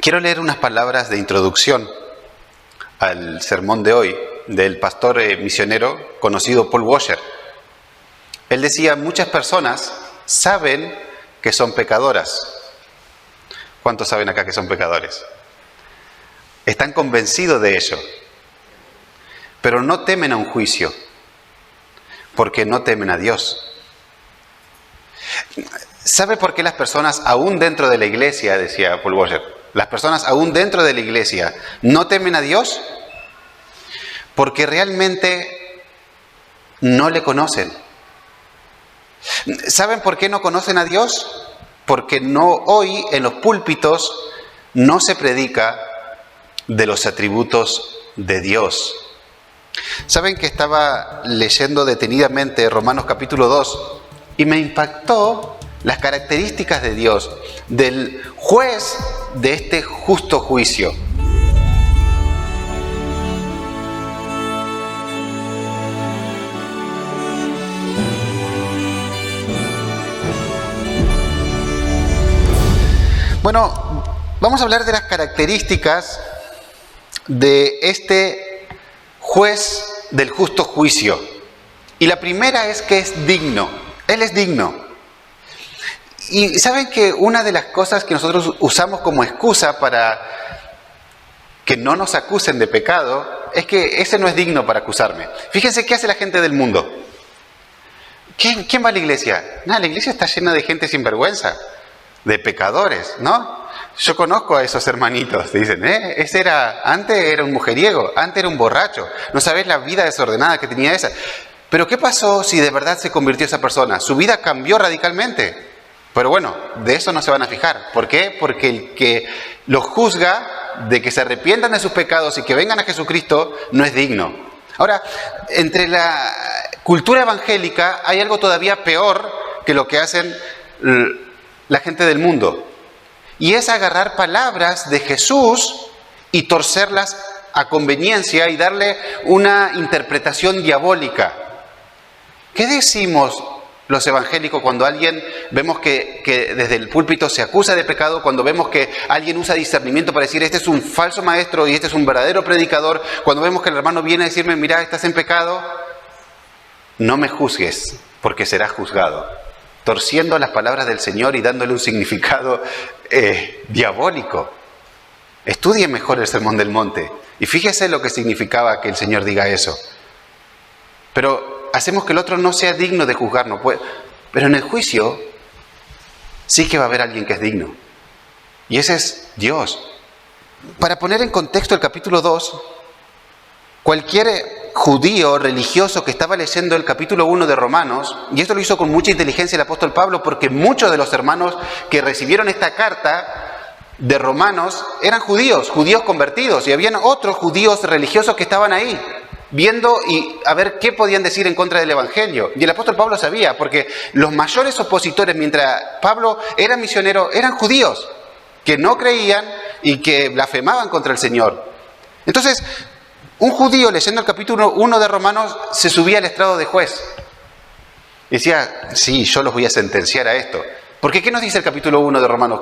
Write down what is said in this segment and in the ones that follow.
Quiero leer unas palabras de introducción al sermón de hoy del pastor misionero conocido Paul Washer. Él decía, muchas personas saben que son pecadoras. ¿Cuántos saben acá que son pecadores? Están convencidos de ello, pero no temen a un juicio, porque no temen a Dios. ¿Sabe por qué las personas, aún dentro de la iglesia, decía Paul Washer, las personas aún dentro de la iglesia no temen a Dios? Porque realmente no le conocen. ¿Saben por qué no conocen a Dios? Porque hoy en los púlpitos no se predica de los atributos de Dios. ¿Saben que estaba leyendo detenidamente Romanos capítulo 2 y me impactó las características de Dios, del juez de este justo juicio? Bueno, vamos a hablar de las características de este juez del justo juicio. Y la primera es que es digno. Él es digno. Y ¿saben que una de las cosas que nosotros usamos como excusa para que no nos acusen de pecado es que ese no es digno para acusarme? Fíjense qué hace la gente del mundo. ¿Quién va a la iglesia? La iglesia está llena de gente sin vergüenza, de pecadores, ¿no? Yo conozco a esos hermanitos, dicen, antes era un mujeriego, antes era un borracho, no sabés la vida desordenada que tenía esa. Pero ¿qué pasó si de verdad se convirtió esa persona? Su vida cambió radicalmente. Pero bueno, de eso no se van a fijar. ¿Por qué? Porque el que los juzga de que se arrepientan de sus pecados y que vengan a Jesucristo no es digno. Ahora, entre la cultura evangélica hay algo todavía peor que lo que hacen la gente del mundo. Y es agarrar palabras de Jesús y torcerlas a conveniencia y darle una interpretación diabólica. ¿Qué decimos los evangélicos cuando vemos que desde el púlpito se acusa de pecado, cuando vemos que alguien usa discernimiento para decir este es un falso maestro y este es un verdadero predicador, cuando vemos que el hermano viene a decirme, mira, estás en pecado, no me juzgues porque serás juzgado, torciendo las palabras del Señor y dándole un significado diabólico? Estudie mejor el Sermón del Monte y fíjese lo que significaba que el Señor diga eso. Pero hacemos que el otro no sea digno de juzgarnos. Pero en el juicio sí que va a haber alguien que es digno. Y ese es Dios. Para poner en contexto el capítulo 2, cualquier judío religioso que estaba leyendo el capítulo 1 de Romanos, y esto lo hizo con mucha inteligencia el apóstol Pablo, porque muchos de los hermanos que recibieron esta carta de Romanos eran judíos convertidos, y habían otros judíos religiosos que estaban ahí, viendo y a ver qué podían decir en contra del Evangelio. Y el apóstol Pablo sabía, porque los mayores opositores, mientras Pablo era misionero, eran judíos, que no creían y que blasfemaban contra el Señor. Entonces, un judío leyendo el capítulo 1 de Romanos se subía al estrado de juez. Y decía, sí, yo los voy a sentenciar a esto. Porque ¿qué nos dice el capítulo 1 de Romanos?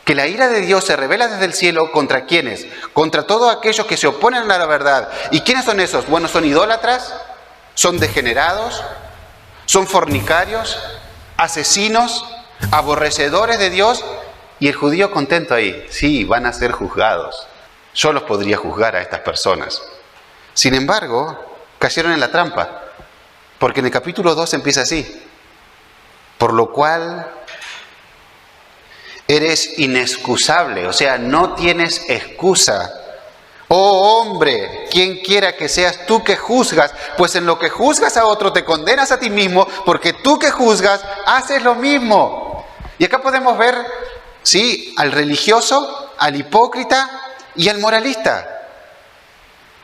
Que la ira de Dios se revela desde el cielo ¿contra quiénes? Contra todos aquellos que se oponen a la verdad. ¿Y quiénes son esos? Bueno, son idólatras, son degenerados, son fornicarios, asesinos, aborrecedores de Dios. Y el judío contento ahí, sí, van a ser juzgados. Yo los podría juzgar a estas personas. Sin embargo, cayeron en la trampa, porque en el capítulo 2 empieza así. Por lo cual eres inexcusable, o sea, no tienes excusa. Oh hombre, quien quiera que seas tú que juzgas, pues en lo que juzgas a otro te condenas a ti mismo, porque tú que juzgas haces lo mismo. Y acá podemos ver, sí, al religioso, al hipócrita y al moralista.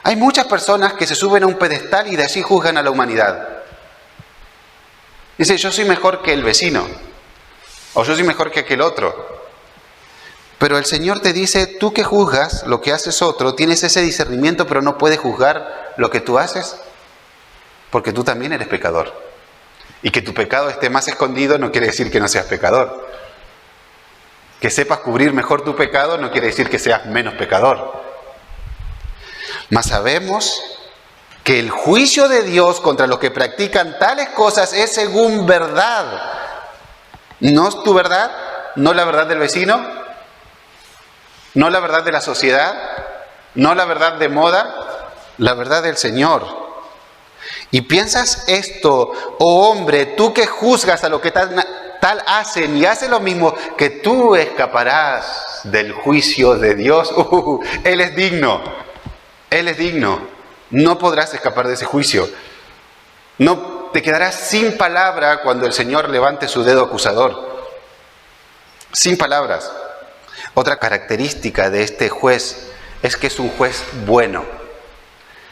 Hay muchas personas que se suben a un pedestal y de allí juzgan a la humanidad. Dice, yo soy mejor que el vecino, o yo soy mejor que aquel otro. Pero el Señor te dice, tú que juzgas lo que haces otro, tienes ese discernimiento, pero no puedes juzgar lo que tú haces, porque tú también eres pecador. Y que tu pecado esté más escondido no quiere decir que no seas pecador. Que sepas cubrir mejor tu pecado no quiere decir que seas menos pecador. Mas sabemos que el juicio de Dios contra los que practican tales cosas es según verdad. No es tu verdad, no la verdad del vecino, no la verdad de la sociedad, no la verdad de moda, la verdad del Señor. Y piensas esto, oh hombre, tú que juzgas a lo que tal hacen y haces lo mismo, que tú escaparás del juicio de Dios. Él es digno, Él es digno. No podrás escapar de ese juicio. No te quedarás sin palabra cuando el Señor levante su dedo acusador. Sin palabras. Otra característica de este juez es que es un juez bueno.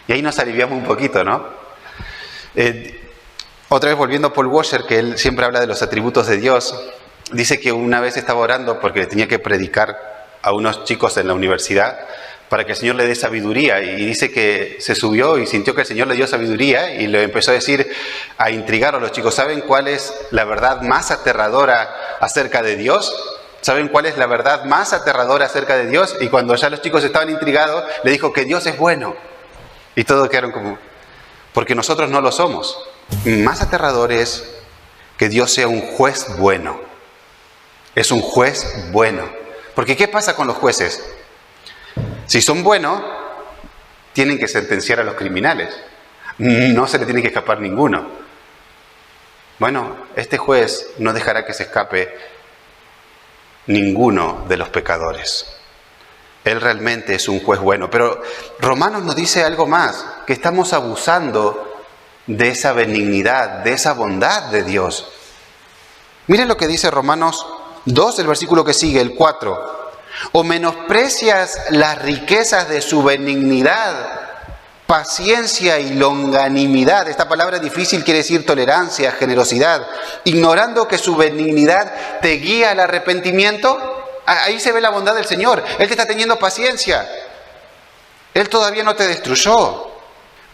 Y ahí nos aliviamos un poquito, ¿no? Otra vez volviendo a Paul Washer, que él siempre habla de los atributos de Dios, dice que una vez estaba orando porque tenía que predicar a unos chicos en la universidad para que el Señor le dé sabiduría, y dice que se subió y sintió que el Señor le dio sabiduría y le empezó a decir, a intrigar a los chicos, ¿saben cuál es la verdad más aterradora acerca de Dios? ¿Saben cuál es la verdad más aterradora acerca de Dios? Y cuando ya los chicos estaban intrigados, le dijo que Dios es bueno. Y todos quedaron como, porque nosotros no lo somos. Más aterrador es que Dios sea un juez bueno. Es un juez bueno. Porque ¿qué pasa con los jueces? Si son buenos, tienen que sentenciar a los criminales. No se le tiene que escapar ninguno. Bueno, este juez no dejará que se escape ninguno de los pecadores. Él realmente es un juez bueno. Pero Romanos nos dice algo más, que estamos abusando de esa benignidad, de esa bondad de Dios. Miren lo que dice Romanos 2, el versículo que sigue, el 4. ¿O menosprecias las riquezas de su benignidad, paciencia y longanimidad? Esta palabra difícil quiere decir tolerancia, generosidad. Ignorando que su benignidad te guía al arrepentimiento. Ahí se ve la bondad del Señor. Él te está teniendo paciencia. Él todavía no te destruyó.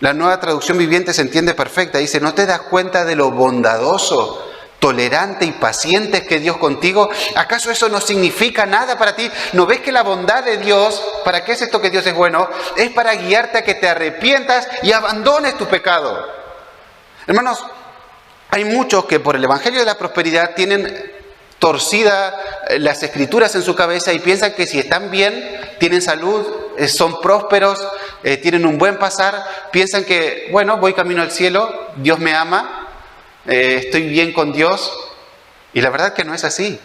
La Nueva Traducción Viviente se entiende perfecta. Dice, ¿no te das cuenta de lo bondadoso, tolerante y paciente es que Dios contigo? ¿Acaso eso no significa nada para ti? ¿No ves que la bondad de Dios, para qué es esto que Dios es bueno? Es para guiarte a que te arrepientas y abandones tu pecado. Hermanos, hay muchos que por el Evangelio de la Prosperidad tienen torcida las escrituras en su cabeza y piensan que si están bien, tienen salud, son prósperos, tienen un buen pasar, piensan que, bueno, voy camino al cielo, Dios me ama, estoy bien con Dios, y la verdad que no es así.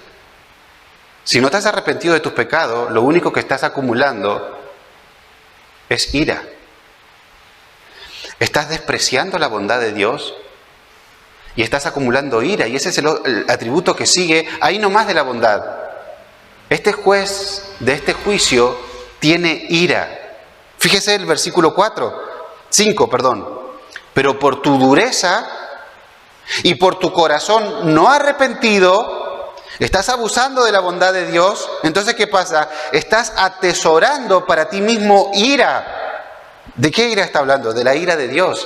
Si no te has arrepentido de tus pecados, lo único que estás acumulando es ira. Estás despreciando la bondad de Dios y estás acumulando ira, y ese es el atributo que sigue ahí nomás de la bondad. Este juez de este juicio tiene ira. Fíjese el versículo 5, pero por tu dureza y por tu corazón no arrepentido, estás abusando de la bondad de Dios. Entonces, ¿qué pasa? Estás atesorando para ti mismo ira. ¿De qué ira está hablando? De la ira de Dios.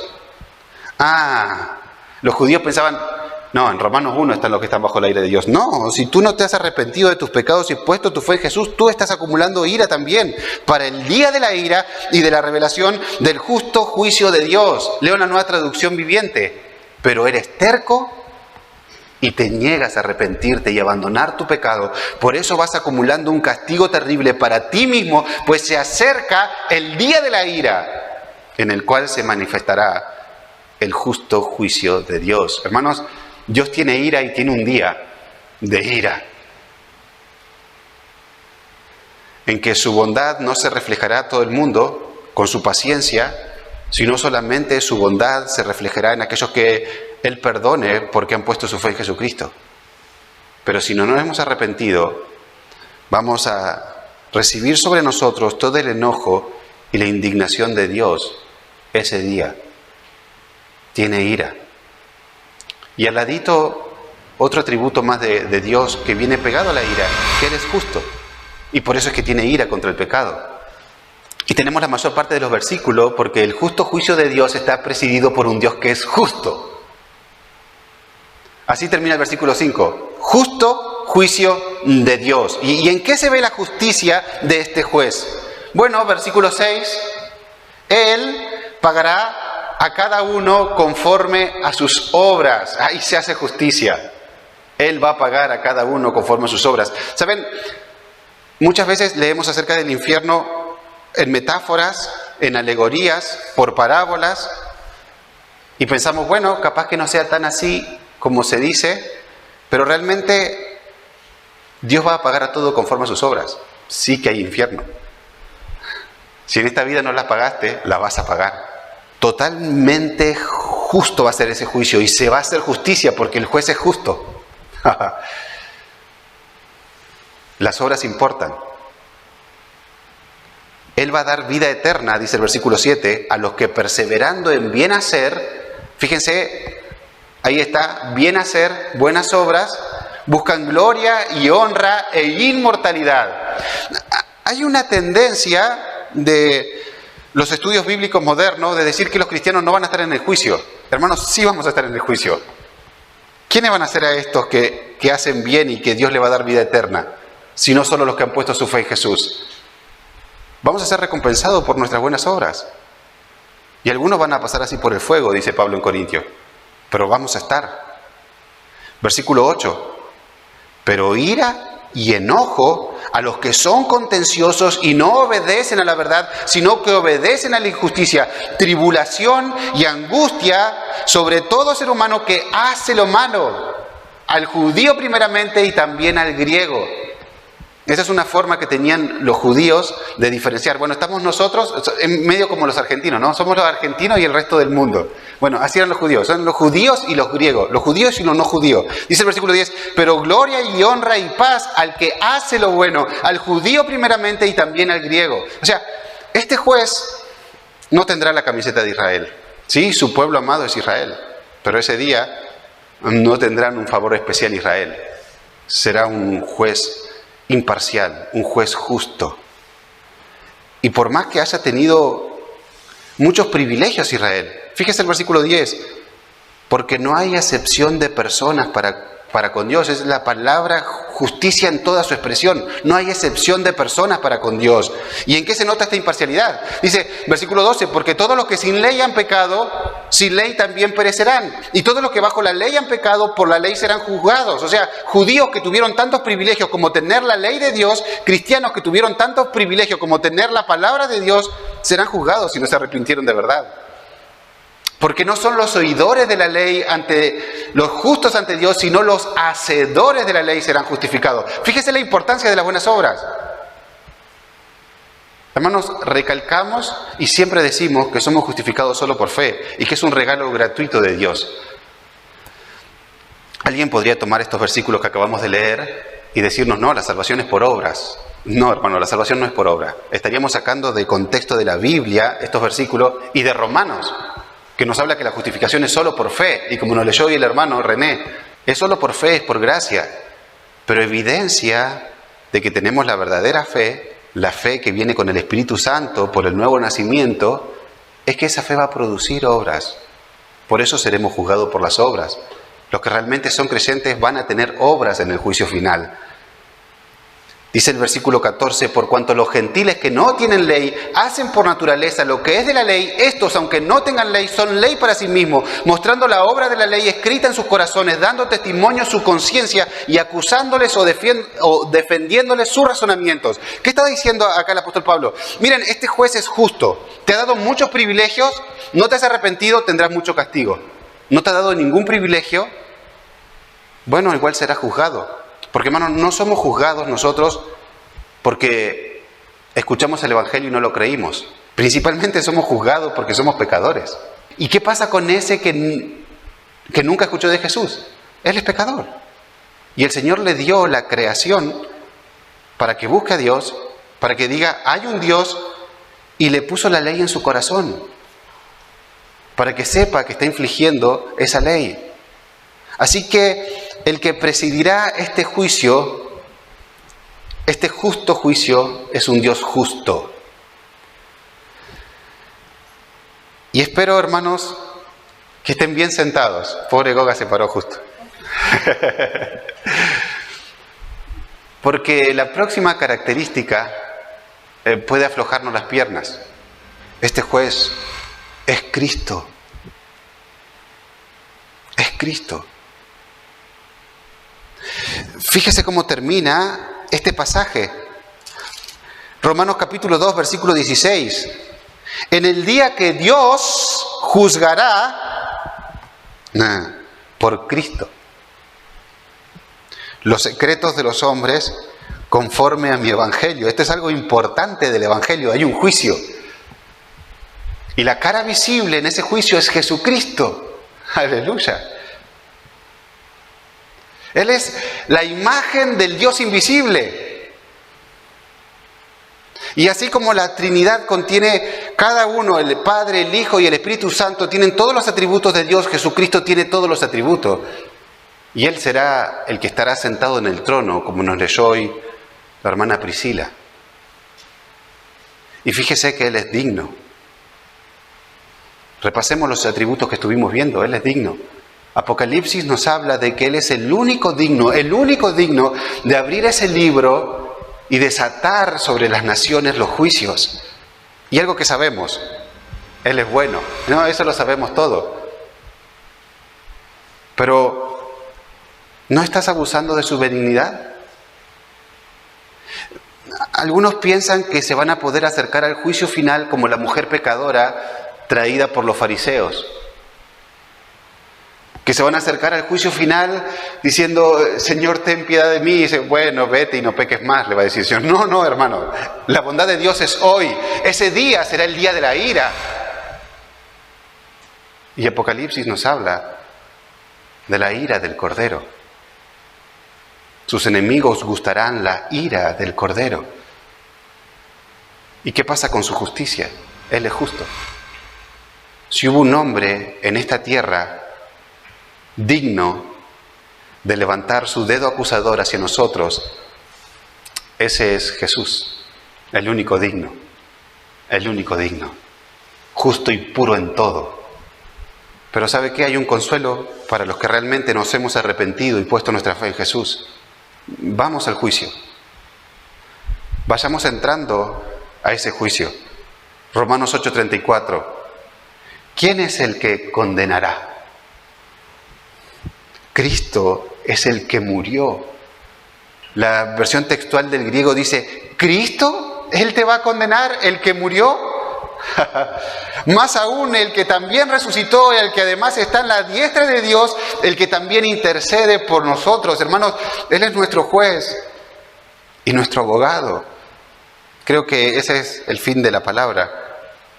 Los judíos pensaban, no, en Romanos 1 están los que están bajo la ira de Dios. No, si tú no te has arrepentido de tus pecados y puesto tu fe en Jesús, tú estás acumulando ira también para el día de la ira y de la revelación del justo juicio de Dios. Leo la Nueva Traducción Viviente. Pero eres terco y te niegas a arrepentirte y abandonar tu pecado. Por eso vas acumulando un castigo terrible para ti mismo, pues se acerca el día de la ira, en el cual se manifestará el justo juicio de Dios. Hermanos, Dios tiene ira y tiene un día de ira, en que su bondad no se reflejará a todo el mundo con su paciencia, sino solamente su bondad se reflejará en aquellos que Él perdone porque han puesto su fe en Jesucristo. Pero si no nos hemos arrepentido, vamos a recibir sobre nosotros todo el enojo y la indignación de Dios ese día. Tiene ira. Y al ladito, otro atributo más de Dios que viene pegado a la ira, que Él es justo. Y por eso es que tiene ira contra el pecado. Y tenemos la mayor parte de los versículos porque el justo juicio de Dios está presidido por un Dios que es justo. Así termina el versículo 5. Justo juicio de Dios. ¿Y en qué se ve la justicia de este juez? Bueno, versículo 6, Él pagará a cada uno conforme a sus obras. Ahí se hace justicia. Él va a pagar a cada uno conforme a sus obras. ¿Saben? Muchas veces leemos acerca del infierno en metáforas, en alegorías, por parábolas, y pensamos, bueno, capaz que no sea tan así como se dice, pero realmente Dios va a pagar a todo conforme a sus obras. Sí que hay infierno. Si en esta vida no las pagaste, la vas a pagar. Totalmente justo va a ser ese juicio y se va a hacer justicia porque el juez es justo. Las obras importan. Él va a dar vida eterna, dice el versículo 7, a los que perseverando en bien hacer, fíjense, ahí está, bien hacer, buenas obras, buscan gloria y honra e inmortalidad. Hay una tendencia de los estudios bíblicos modernos de decir que los cristianos no van a estar en el juicio. Hermanos, sí vamos a estar en el juicio. ¿Quiénes van a ser a estos que hacen bien y que Dios le va a dar vida eterna? Si no solo los que han puesto su fe en Jesús. Vamos a ser recompensados por nuestras buenas obras. Y algunos van a pasar así por el fuego, dice Pablo en Corintios. Pero vamos a estar. Versículo 8. Pero ira y enojo a los que son contenciosos y no obedecen a la verdad, sino que obedecen a la injusticia. Tribulación y angustia sobre todo ser humano que hace lo malo. Al judío primeramente y también al griego. Esa es una forma que tenían los judíos de diferenciar. Bueno, estamos nosotros, en medio como los argentinos, ¿no? Somos los argentinos y el resto del mundo. Bueno, así eran los judíos. Son los judíos y los griegos. Los judíos y los no judíos. Dice el versículo 10, pero gloria y honra y paz al que hace lo bueno, al judío primeramente y también al griego. O sea, este juez no tendrá la camiseta de Israel. Sí, su pueblo amado es Israel. Pero ese día no tendrán un favor especial Israel. Será un juez imparcial, un juez justo. Y por más que haya tenido muchos privilegios Israel, fíjese el versículo 10, porque no hay acepción de personas para con Dios, es la palabra justicia en toda su expresión, no hay excepción de personas para con Dios. ¿Y en qué se nota esta imparcialidad? Dice, versículo 12, porque todos los que sin ley han pecado, sin ley también perecerán, y todos los que bajo la ley han pecado, por la ley serán juzgados. O sea, judíos que tuvieron tantos privilegios como tener la ley de Dios, cristianos que tuvieron tantos privilegios como tener la palabra de Dios, serán juzgados si no se arrepintieron de verdad. Porque no son los oidores de la ley ante los justos ante Dios, sino los hacedores de la ley serán justificados. Fíjese la importancia de las buenas obras. Hermanos, recalcamos y siempre decimos que somos justificados solo por fe y que es un regalo gratuito de Dios. Alguien podría tomar estos versículos que acabamos de leer y decirnos, no, la salvación es por obras. No, hermano, la salvación no es por obra. Estaríamos sacando de contexto de la Biblia estos versículos y de Romanos, que nos habla que la justificación es solo por fe, y como nos leyó hoy el hermano René, es solo por fe, es por gracia, pero evidencia de que tenemos la verdadera fe, la fe que viene con el Espíritu Santo por el nuevo nacimiento, es que esa fe va a producir obras. Por eso seremos juzgados por las obras. Los que realmente son creyentes van a tener obras en el juicio final. Dice el versículo 14, por cuanto los gentiles que no tienen ley hacen por naturaleza lo que es de la ley, estos, aunque no tengan ley, son ley para sí mismos, mostrando la obra de la ley escrita en sus corazones, dando testimonio a su conciencia y acusándoles o defendiéndoles sus razonamientos. ¿Qué está diciendo acá el apóstol Pablo? Miren, este juez es justo, te ha dado muchos privilegios, no te has arrepentido, tendrás mucho castigo. No te ha dado ningún privilegio, bueno, igual serás juzgado. Porque, hermanos, no somos juzgados nosotros porque escuchamos el Evangelio y no lo creímos. Principalmente somos juzgados porque somos pecadores. ¿Y qué pasa con ese que nunca escuchó de Jesús? Él es pecador. Y el Señor le dio la creación para que busque a Dios, para que diga, hay un Dios, y le puso la ley en su corazón, para que sepa que está infligiendo esa ley. Así que el que presidirá este juicio, este justo juicio, es un Dios justo. Y espero, hermanos, que estén bien sentados. Pobre Goga se paró justo. Porque la próxima característica puede aflojarnos las piernas. Este juez es Cristo. Es Cristo. Fíjese cómo termina este pasaje. Romanos capítulo 2, versículo 16. En el día que Dios juzgará por Cristo los secretos de los hombres conforme a mi evangelio. Esto es algo importante del evangelio. Hay un juicio. Y la cara visible en ese juicio es Jesucristo. Aleluya. Él es la imagen del Dios invisible. Y así como la Trinidad contiene cada uno, el Padre, el Hijo y el Espíritu Santo, tienen todos los atributos de Dios, Jesucristo tiene todos los atributos. Y Él será el que estará sentado en el trono, como nos leyó hoy la hermana Priscila. Y fíjese que Él es digno. Repasemos los atributos que estuvimos viendo. Él es digno. Apocalipsis nos habla de que Él es el único digno de abrir ese libro y desatar sobre las naciones los juicios. Y algo que sabemos, Él es bueno. No, eso lo sabemos todo. Pero, ¿no estás abusando de su benignidad? Algunos piensan que se van a poder acercar al juicio final como la mujer pecadora traída por los fariseos. Que se van a acercar al juicio final diciendo, Señor, ten piedad de mí. Y dice, bueno, vete y no peques más. Le va a decir, Señor, no, hermano. La bondad de Dios es hoy. Ese día será el día de la ira. Y Apocalipsis nos habla de la ira del Cordero. Sus enemigos gustarán la ira del Cordero. ¿Y qué pasa con su justicia? Él es justo. Si hubo un hombre en esta tierra digno de levantar su dedo acusador hacia nosotros, ese es Jesús, el único digno, justo y puro en todo. Pero ¿sabe qué? Hay un consuelo para los que realmente nos hemos arrepentido y puesto nuestra fe en Jesús. Vamos al juicio. Vayamos entrando a ese juicio. Romanos 8:34. ¿Quién es el que condenará? Cristo es el que murió. La versión textual del griego dice, ¿Cristo? ¿Él te va a condenar? ¿El que murió? Más aún, el que también resucitó, el que además está en la diestra de Dios, el que también intercede por nosotros. Hermanos, Él es nuestro juez y nuestro abogado. Creo que ese es el fin de la palabra,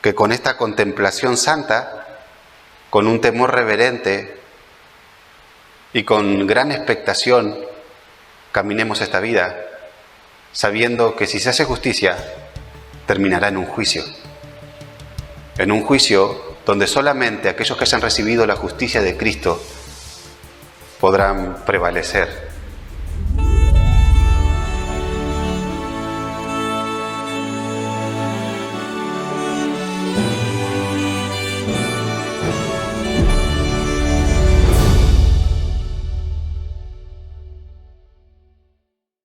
que con esta contemplación santa, con un temor reverente y con gran expectación, caminemos esta vida, sabiendo que si se hace justicia, terminará en un juicio. En un juicio donde solamente aquellos que hayan recibido la justicia de Cristo podrán prevalecer.